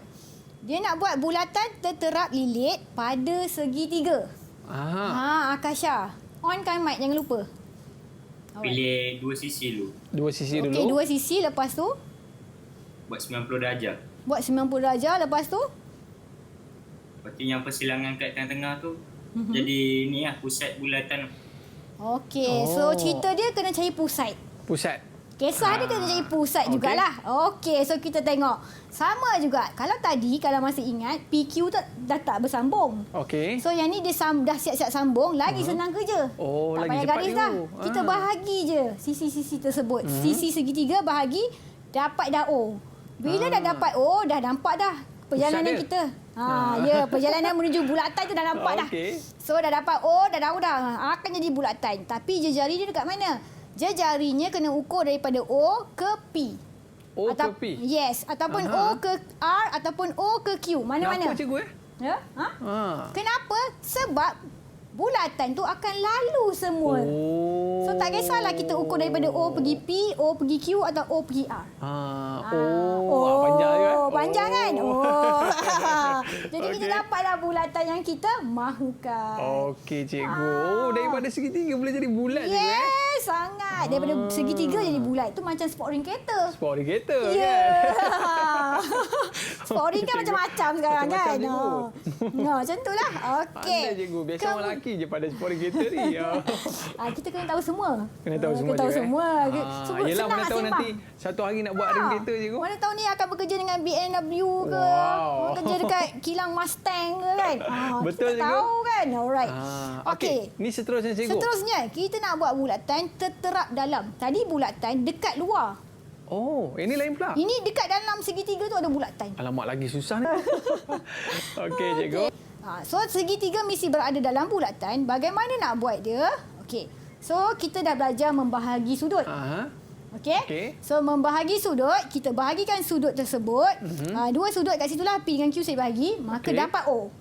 Dia nak buat bulatan terterap lilit pada segitiga. Akasha. On-kan mic, jangan lupa. Pilih 2 sisi dulu. 2 sisi dulu. Okey, 2 sisi, lepas tu? Buat 90 darjah. Buat 90 darjah, lepas tu? Lepas tu yang persilangan kat tengah-tengah tu, jadi ni lah pusat bulatan. Okey, so cerita dia kena cari pusat. Pusat. Kisah dia kena cari pusat jugalah. Okey, so kita tengok. Sama juga. Kalau tadi, kalau masih ingat, PQ tu dah tak bersambung. Okey. So yang ni dia dah siap-siap sambung, lagi senang kerja. Tak lagi payah garis dah. Kita bahagi je sisi-sisi tersebut. Sisi segitiga bahagi, dapat dah O. Bila dah dapat O, dah nampak dah perjalanan kita. Perjalanan menuju bulatan tu dah nampak dah. So dah dapat O, dah tahu dah akan jadi bulatan. Tapi jari dia dekat mana? Jarinya kena ukur daripada O ke P. O ke P? Yes. Ataupun O ke R ataupun O ke Q. Mana-mana. Kenapa cikgu Ya? Kenapa? Sebab bulatan tu akan lalu semua. So tak kisahlah kita ukur daripada O pergi P, O pergi Q atau O pergi R. Panjang kan? Panjang kan? Jadi kita dapatlah bulatan yang kita mahukan. Okey cikgu. Daripada segitiga boleh jadi bulat juga. Yes, sangat. Daripada segitiga jadi bulat. Itu macam sport ring kereta. Sport ring kereta kan? Sport ring kan cikgu. macam-macam sekarang kan? Macam tu lah. Okey. Pandai cikgu. Biasa orang lelaki je pada sport ring kereta ni. Kita kena tahu semua. Kena tahu semua. Kena tahu semua. Yelah, mana tahu nanti satu hari nak buat ring kereta cikgu. Mana tahu ni akan bekerja dengan BMW ke. Bekerja dekat kilang Mustang ke kan. Betul kita tahu kan. Alright. Okey. Ni seterusnya cikgu. Seterusnya, kita nak buat bulatan terterap dalam. Tadi bulatan dekat luar. Ini lain pula. Ini dekat dalam segitiga tu ada bulatan. Alamak, lagi susah ni. Okey cikgu. So segitiga mesti berada dalam bulatan. Bagaimana nak buat dia? Okey. So kita dah belajar membahagi sudut. Okey. So membahagi sudut, kita bahagikan sudut tersebut. 2 sudut kat situlah P dengan Q saya bahagi, maka dapat O.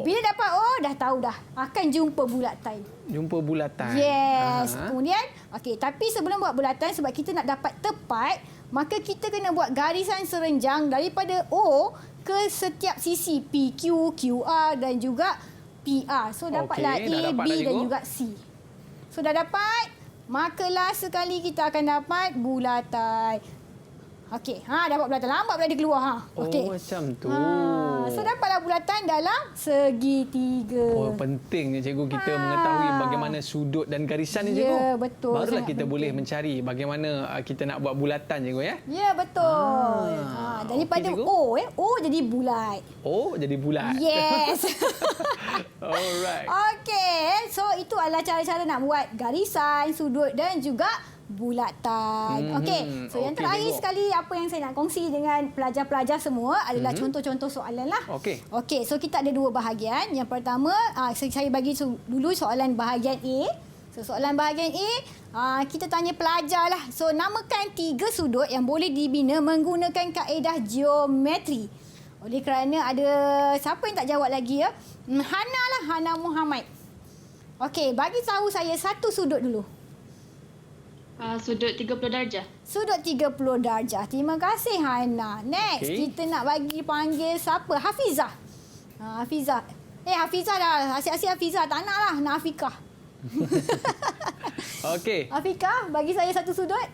Bila dapat O, dah tahu dah akan jumpa bulatan. Jumpa bulatan. Yes. Kemudian, okey, tapi sebelum buat bulatan, sebab kita nak dapat tepat, maka kita kena buat garisan serenjang daripada O ke setiap sisi PQ, QR dan juga PR. So dapatlah Okey, dah A, dapat B dah, dan cikgu. juga C. So dah dapat, maka last sekali kita akan dapat bulatan. Okey, dapat bulatan. Lambat pula dia keluar. Okey. Oh, macam tu. So dapatlah bulatan dalam segitiga. Oh, pentingnya cikgu kita mengetahui bagaimana sudut dan garisan ni cikgu. Ya, betul. Barulah Sangat kita penting. boleh mencari bagaimana kita nak buat bulatan cikgu ya. Ya, betul. Daripada okey, cikgu. O, O jadi bulat. Oh, jadi bulat. Yes. Alright. Okey, so itu adalah cara-cara nak buat garisan, sudut dan juga bulatan. Okey, so yang Okey, terakhir cikgu. sekali apa yang saya nak kongsi dengan pelajar-pelajar semua adalah contoh-contoh soalan lah. Okey. Okey, so kita ada dua bahagian. Yang pertama, saya bagi dulu soalan bahagian A. So soalan bahagian A, kita tanya pelajar lah. So namakan 3 sudut yang boleh dibina menggunakan kaedah geometri. Oleh kerana ada siapa yang tak jawab lagi ya? Hana lah, Hana Muhammad. Okey, bagi tahu saya satu sudut dulu. Sudut 30 darjah. Sudut 30 darjah. Terima kasih Hana. Next, kita nak bagi panggil siapa? Hafizah. Hafizah. Hafizah dah. Asyik-asyik Hafizah. Tak nak lah. Nak Afiqah. Okey. Afiqah, bagi saya satu sudut.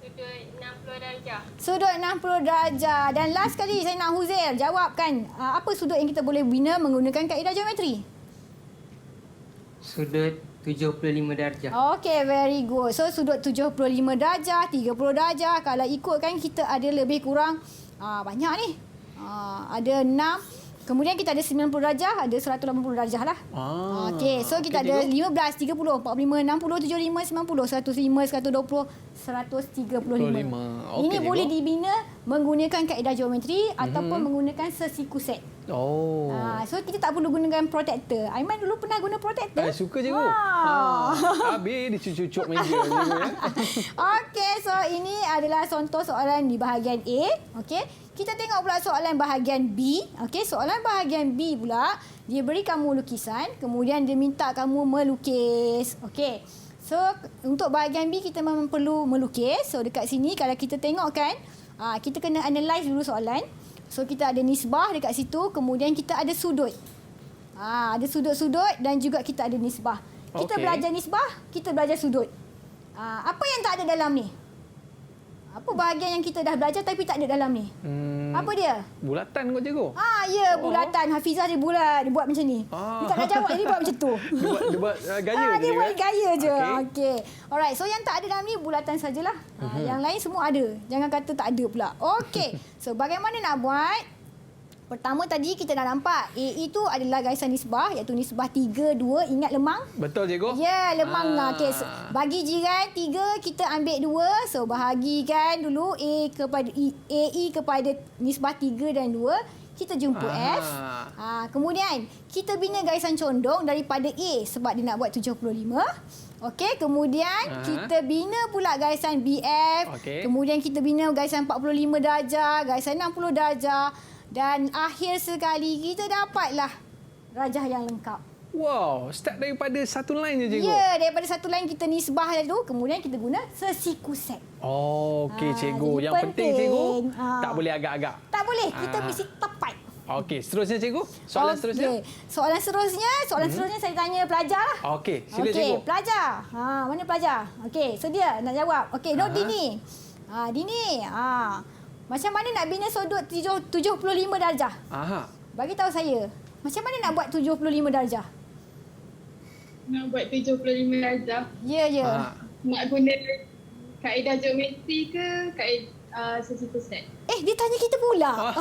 Sudut 60 darjah. Sudut 60 darjah. Dan last kali saya nak Huzair jawabkan. Apa sudut yang kita boleh bina menggunakan kaedah geometri? Sudut 75 darjah. Okey, very good. So, sudut 75 darjah, 30 darjah. Kalau ikutkan, kita ada lebih kurang banyak ni. Ada 6. Kemudian kita ada 90 darjah, ada 180 darjah lah. Okey, so kita ada 15, 30, 45, 60, 75, 90, 105, 120, 135. Ini boleh dibina menggunakan kaedah geometri ataupun menggunakan sesiku set. Oh. So kita tak perlu gunakan protector. Aiman dulu pernah guna protector? Suka cikgu. Habis dicucuk meja cikgu ya. Okey, so ini adalah contoh soalan di bahagian A. Okey, kita tengok pula soalan bahagian B. Okey, soalan bahagian B pula, dia beri kamu lukisan, kemudian dia minta kamu melukis. Okey. So untuk bahagian B kita memang perlu melukis. So dekat sini kalau kita tengok kan, kita kena analyse dulu soalan. So kita ada nisbah dekat situ, kemudian kita ada sudut. Ada sudut-sudut dan juga kita ada nisbah. Kita belajar nisbah, kita belajar sudut. Apa yang tak ada dalam ni? Apa bahagian yang kita dah belajar tapi tak ada dalam ni? Apa dia? Bulatan kot cikgu. Ya, bulatan. Hafizah dia bulat, dia buat macam ni. Dia tak nak jawab, dia buat macam tu. Dia buat gaya je. Dia buat gaya je. Okey. Alright, so yang tak ada dalam ni bulatan sajalah. Yang lain semua ada. Jangan kata tak ada pula. Okey. So bagaimana nak buat? Pertama tadi kita dah nampak A itu adalah garisan nisbah, iaitu nisbah 3, 2. Ingat lemang? Betul cikgu. Ya, lemang. Okey, so, bagi jiran 3, kita ambil 2. So bahagikan dulu A kepada AE kepada nisbah 3 dan 2. Kita jumpa F. Kemudian kita bina garisan condong daripada A sebab dia nak buat 75. Okey, kemudian kita bina pula garisan BF. Kemudian kita bina garisan 45 darjah, garisan 60 darjah. Dan akhir sekali kita dapatlah rajah yang lengkap. Wow, start daripada satu line je cikgu. Ya, daripada satu line kita nisbah dulu, kemudian kita guna sesiku set. Okey cikgu, yang penting cikgu tak boleh agak-agak. Tak boleh, kita mesti tepat. Okey, seterusnya cikgu. Soalan seterusnya. Soalan seterusnya saya tanya pelajar lah. Okey, sila cikgu. Okey, pelajar. Mana pelajar? Okey, sedia nak jawab. Okey, Dini. Dini. Macam mana nak bina sudut 75 darjah? Bagi tahu saya. Macam mana nak buat 75 darjah? Nak buat 75 darjah? Ya. Nak guna kaedah geometri ke kaedah sesiku set? Dia tanya kita pula.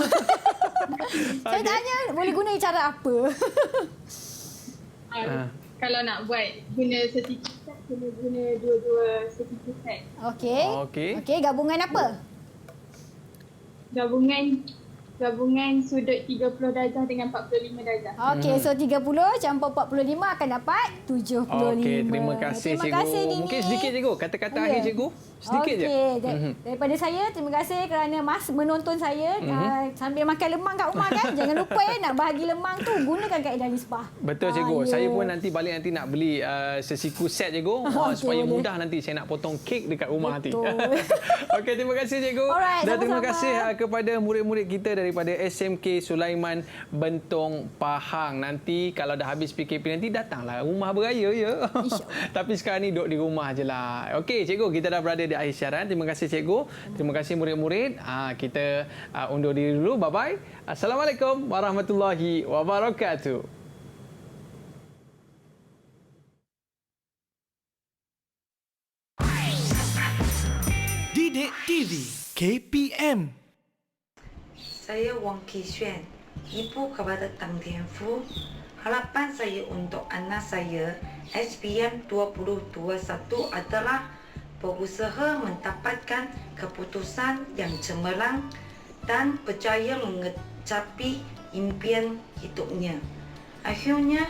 Saya tanya boleh guna cara apa? Kalau nak buat guna sesiku set, kena guna dua-dua sesiku set. Okey, gabungan apa? Gabungan sudut 30 darjah dengan 45 darjah. Okey, so 30 campur 45 akan dapat 75. Okey, terima kasih cikgu. Dini. Mungkin sedikit cikgu kata-kata akhir cikgu. Sedikit je. Daripada saya, terima kasih kerana menonton saya sambil makan lemang kat rumah kan. Jangan lupa nak bahagi lemang tu gunakan kaedah nisbah. Betul cikgu. Saya pun nanti balik nanti nak beli sesiku set cikgu supaya mudah nanti saya nak potong kek dekat rumah nanti. Okey, terima kasih cikgu. Alright, dan sama-sama. terima kasih kepada murid-murid kita daripada SMK Sulaiman Bentong Pahang. Nanti kalau dah habis PKP nanti datanglah rumah beraya ya. Tapi sekarang ni duduk di rumah je lah. Okey cikgu, kita dah berada di akhir siaran. Terima kasih cikgu. Terima kasih murid-murid. Kita undur diri dulu. Bye-bye. Assalamualaikum warahmatullahi wabarakatuh. Didik TV KPM. Saya Wang Kishuan, ibu kepada Tang Tianfu. Harapan saya untuk anak saya SPM 2021 adalah berusaha mendapatkan keputusan yang cemerlang dan berjaya mencapai impian hidupnya. Akhirnya,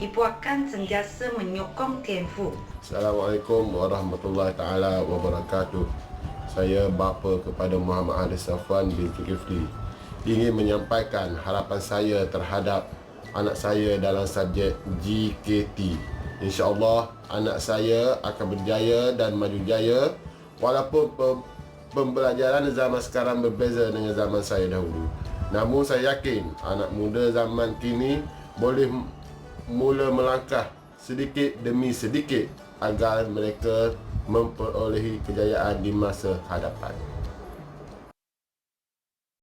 ibu akan sentiasa menyokong Tianfu. Assalamualaikum warahmatullahi taala wabarakatuh. Saya bapa kepada Muhammad Ali Safwan bin Zulkifli ingin menyampaikan harapan saya terhadap anak saya dalam subjek GKT. InsyaAllah anak saya akan berjaya dan maju jaya walaupun pembelajaran zaman sekarang berbeza dengan zaman saya dahulu. Namun saya yakin anak muda zaman kini boleh mula melangkah sedikit demi sedikit agar mereka memperolehi kejayaan di masa hadapan.